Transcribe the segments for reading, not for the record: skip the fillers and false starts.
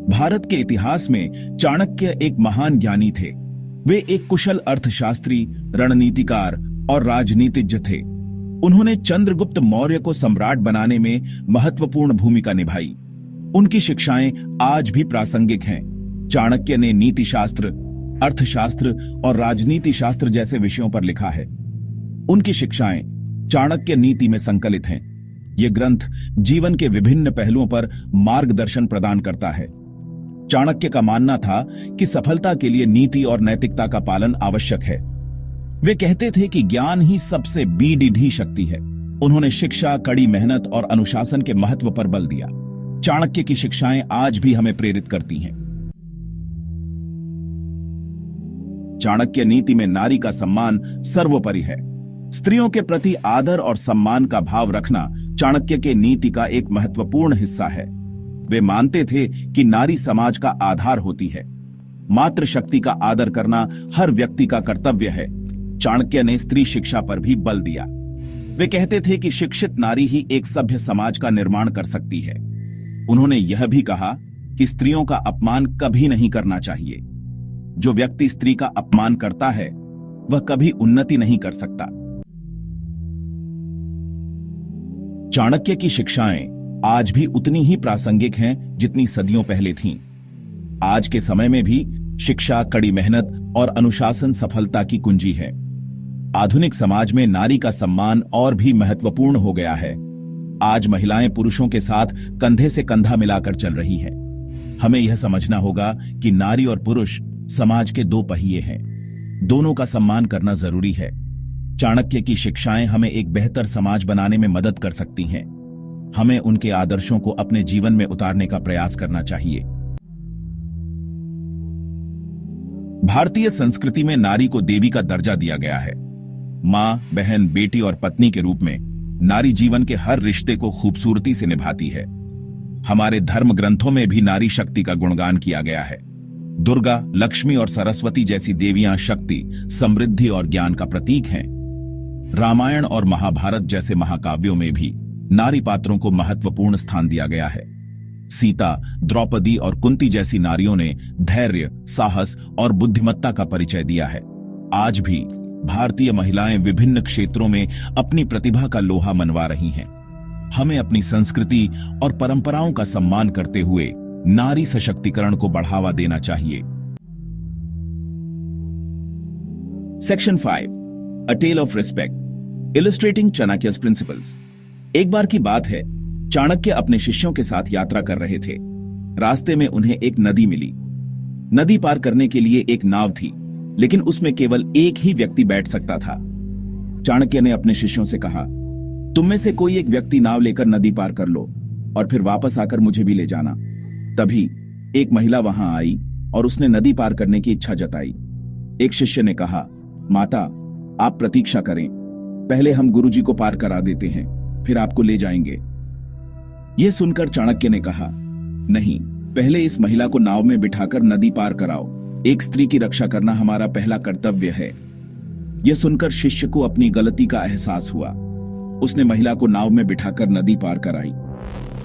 भारत के इतिहास में चाणक्य एक महान ज्ञानी थे। वे एक कुशल अर्थशास्त्री, रणनीतिकार और राजनीतिज्ञ थे। उन्होंने चंद्रगुप्त मौर्य को सम्राट बनाने में महत्वपूर्ण भूमिका निभाई। उनकी शिक्षाएं आज भी प्रासंगिक हैं। चाणक्य ने नीतिशास्त्र, अर्थशास्त्र और राजनीति शास्त्र जैसे विषयों पर लिखा है। उनकी शिक्षाएं चाणक्य नीति में संकलित हैं। ये ग्रंथ जीवन के विभिन्न पहलुओं पर मार्गदर्शन प्रदान करता है। चाणक्य का मानना था कि सफलता के लिए नीति और नैतिकता का पालन आवश्यक है। वे कहते थे कि ज्ञान ही सबसे बड़ी शक्ति है। उन्होंने शिक्षा, कड़ी मेहनत और अनुशासन के महत्व पर बल दिया। चाणक्य की शिक्षाएं आज भी हमें प्रेरित करती हैं। चाणक्य नीति में नारी का सम्मान सर्वोपरि है। स्त्रियों के प्रति आदर और सम्मान का भाव रखना चाणक्य के नीति का एक महत्वपूर्ण हिस्सा है। वे मानते थे कि नारी समाज का आधार होती है। मातृशक्ति का आदर करना हर व्यक्ति का कर्तव्य है। चाणक्य ने स्त्री शिक्षा पर भी बल दिया। वे कहते थे कि शिक्षित नारी ही एक सभ्य समाज का निर्माण कर सकती है। उन्होंने यह भी कहा कि स्त्रियों का अपमान कभी नहीं करना चाहिए। जो व्यक्ति स्त्री का अपमान करता है वह कभी उन्नति नहीं कर सकता। चाणक्य की शिक्षाएं आज भी उतनी ही प्रासंगिक हैं जितनी सदियों पहले थीं। आज के समय में भी शिक्षा, कड़ी मेहनत और अनुशासन सफलता की कुंजी है। आधुनिक समाज में नारी का सम्मान और भी महत्वपूर्ण हो गया है। आज महिलाएं पुरुषों के साथ कंधे से कंधा मिलाकर चल रही हैं। हमें यह समझना होगा कि नारी और पुरुष समाज के दो पहिए हैं। दोनों का सम्मान करना जरूरी है। चाणक्य की शिक्षाएं हमें एक बेहतर समाज बनाने में मदद कर सकती हैं। हमें उनके आदर्शों को अपने जीवन में उतारने का प्रयास करना चाहिए। भारतीय संस्कृति में नारी को देवी का दर्जा दिया गया है। मां, बहन, बेटी और पत्नी के रूप में नारी जीवन के हर रिश्ते को खूबसूरती से निभाती है। हमारे धर्म ग्रंथों में भी नारी शक्ति का गुणगान किया गया है। दुर्गा, लक्ष्मी और सरस्वती जैसी देवियां शक्ति, समृद्धि और ज्ञान का प्रतीक हैं। रामायण और महाभारत जैसे महाकाव्यों में भी नारी पात्रों को महत्वपूर्ण स्थान दिया गया है। सीता, द्रौपदी और कुंती जैसी नारियों ने धैर्य, साहस और बुद्धिमत्ता का परिचय दिया है। आज भी भारतीय महिलाएं विभिन्न क्षेत्रों में अपनी प्रतिभा का लोहा मनवा रही हैं। हमें अपनी संस्कृति और परंपराओं का सम्मान करते हुए नारी सशक्तिकरण को बढ़ावा देना चाहिए। Section 5, A Tale of Respect, Illustrating Chanakya's Principles। एक बार की बात है, चाणक्य अपने शिष्यों के साथ यात्रा कर रहे थे। रास्ते में उन्हें एक नदी मिली। नदी पार करने के लिए एक नाव थी, लेकिन उसमें केवल एक ही व्यक्ति बैठ सकता था। चाणक्य ने अपने शिष्यों से कहा, तुम में से कोई एक व्यक्ति नाव लेकर नदी पार कर लो और फिर वापस आकर मुझे भी ले जाना। तभी एक महिला वहां आई और उसने नदी पार करने की इच्छा जताई। एक शिष्य ने कहा, माता, आप प्रतीक्षा करें, पहले हम गुरुजी को पार करा देते हैं, फिर आपको ले जाएंगे। यह सुनकर चाणक्य ने कहा, नहीं, पहले इस महिला को नाव में बिठाकर नदी पार कराओ। एक स्त्री की रक्षा करना हमारा पहला कर्तव्य है। यह सुनकर शिष्य को अपनी गलती का एहसास हुआ। उसने महिला को नाव में बिठाकर नदी पार कराई।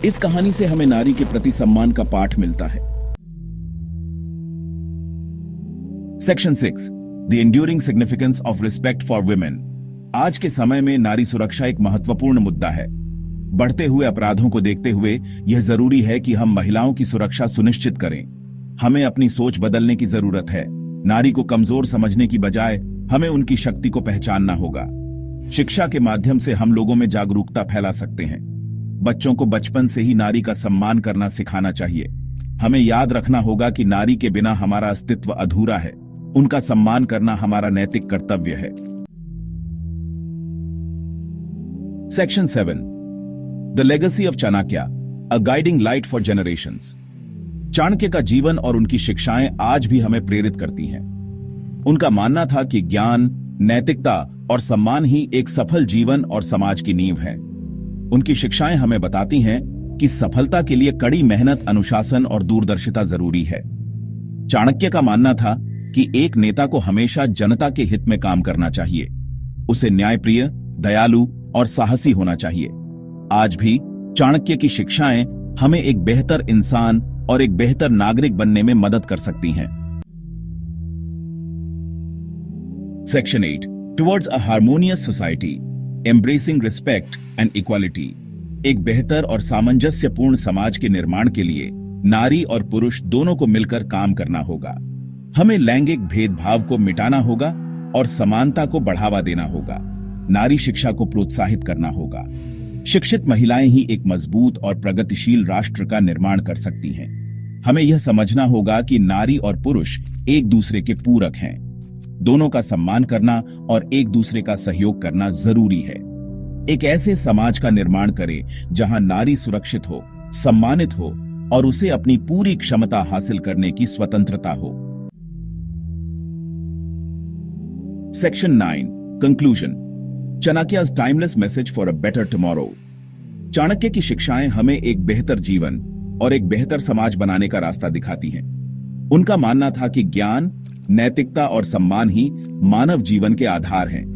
इस कहानी से हमें नारी के प्रति सम्मान का पाठ मिलता है। Section 6, The Enduring Significance of Respect for Women। आज के समय में नारी सुरक्षा एक महत्वपूर्ण मुद्दा है। बढ़ते हुए अपराधों को देखते हुए यह जरूरी है कि हम महिलाओं की सुरक्षा सुनिश्चित करें। हमें अपनी सोच बदलने की जरूरत है। नारी को कमजोर समझने की बजाय हमें उनकी शक्ति को पहचानना होगा। शिक्षा के माध्यम से हम लोगों में जागरूकता फैला सकते हैं। बच्चों को बचपन से ही नारी का सम्मान करना सिखाना चाहिए। हमें याद रखना होगा कि नारी के बिना हमारा अस्तित्व अधूरा है। उनका सम्मान करना हमारा नैतिक कर्तव्य है। Section 7, The Legacy of Chanakya, A Guiding Light for Generations। Chanakya का जीवन और उनकी शिक्षाएं आज भी हमें प्रेरित करती हैं। उनका मानना था कि ज्ञान, नैतिकता और सम्मान ही एक सफल जीवन और समाज की नींव है। उनकी शिक्षाएं हमें बताती हैं कि सफलता के लिए कड़ी मेहनत, अनुशासन और दूरदर्शिता जरूरी है। चाणक्य का मानना था कि एक नेता को हमेशा जनता के हित में काम करना चाहिए। उसे न्यायप्रिय, दयालु और साहसी होना चाहिए। आज भी चाणक्य की शिक्षाएं हमें एक बेहतर इंसान, और एक बेहतर नागरिक बनने में मदद कर सकती हैं। Section 8 towards a harmonious society embracing respect and equality. एक बेहतर और सामंजस्यपूर्ण समाज के निर्माण के लिए नारी और पुरुष दोनों को मिलकर काम करना होगा। हमें लैंगिक भेदभाव को मिटाना होगा और समानता को बढ़ावा देना होगा। नारी शिक्षा को प्रोत्साहित करना होगा। शिक्षित महिलाएं ही एक मजबूत और प्रगतिशील राष्ट्र का निर्माण कर सकती हैं। हमें यह समझना होगा कि नारी और पुरुष एक दूसरे के पूरक हैं। दोनों का सम्मान करना और एक दूसरे का सहयोग करना जरूरी है। एक ऐसे समाज का निर्माण करें जहां नारी सुरक्षित हो, सम्मानित हो और उसे अपनी पूरी क्षमता हासिल करने की स्वतंत्रता हो। Section 9 conclusion Chanakya's timeless message for a better tomorrow. Chanakya की शिक्षाएं हमें एक बेहतर जीवन और एक बेहतर समाज बनाने का रास्ता दिखाती हैं। उनका मानना था कि ज्ञान, नैतिकता और सम्मान ही मानव जीवन के आधार हैं।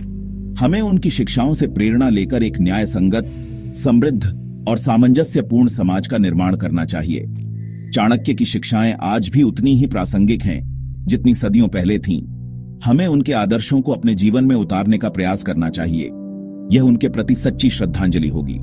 हमें उनकी शिक्षाओं से प्रेरणा लेकर एक न्याय संगत, समृद्ध और सामंजस्यपूर्ण समाज का निर्माण करना चाहिए। चाणक्य की शिक्षाएं आज भी उतनी ही प्रासंगिक हैं जितनी सदियों पहले थीं। हमें उनके आदर्शों को अपने जीवन में उतारने का प्रयास करना चाहिए। यह उनके प्रति सच्ची श्रद्धांजलि होगी।